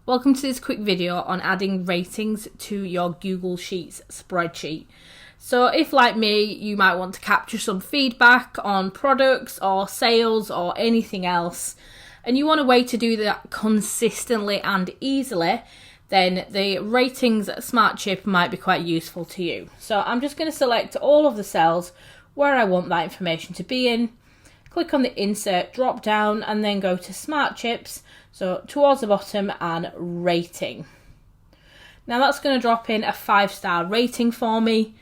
Welcome to this quick video on adding ratings to your Google Sheets spreadsheet. So if, like me, you might want to capture some feedback on products or sales or anything else, and you want a way to do that consistently and easily, then the ratings smart chip might be quite useful to you. So I'm just going to select all of the cells where I want that information to be in, click on the insert drop down and then go to smart chips, so towards the bottom, and rating. Now that's going to drop in a 5-star rating for me.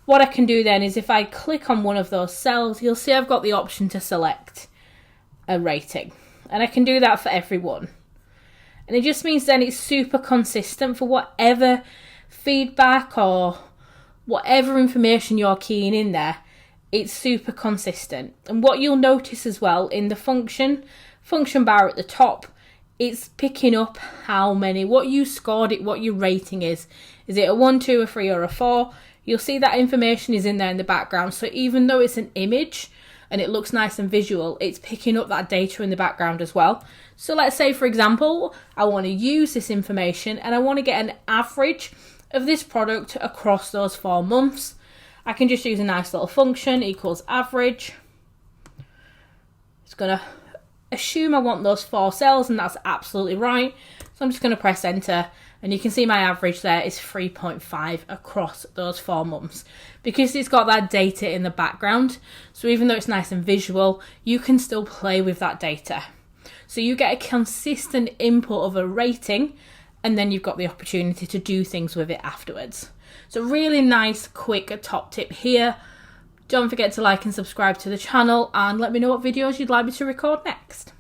What I can do then is if I click on one of those cells, you'll see I've got the option to select a rating, and I can do that for everyone. And it just means then it's super consistent for whatever feedback or whatever information you're keying in there. It's super consistent. And what you'll notice as well in the function bar at the top, it's picking up how many, what you scored it, what your rating is. Is it a 1, 2, a 3 or a 4? You'll see that information is in there in the background. So even though it's an image and it looks nice and visual, it's picking up that data in the background as well. So let's say, for example, I want to use this information and I want to get an average of this product across those 4 months. I can just use a nice little function, equals average. It's going to assume I want those 4 cells, and that's absolutely right. So I'm just going to press enter, and you can see my average there is 3.5 across those 4 months, because it's got that data in the background. So even though it's nice and visual, you can still play with that data. So you get a consistent input of a rating, and then you've got the opportunity to do things with it afterwards. So really nice, quick top tip here. Don't forget to like and subscribe to the channel, and let me know what videos you'd like me to record next.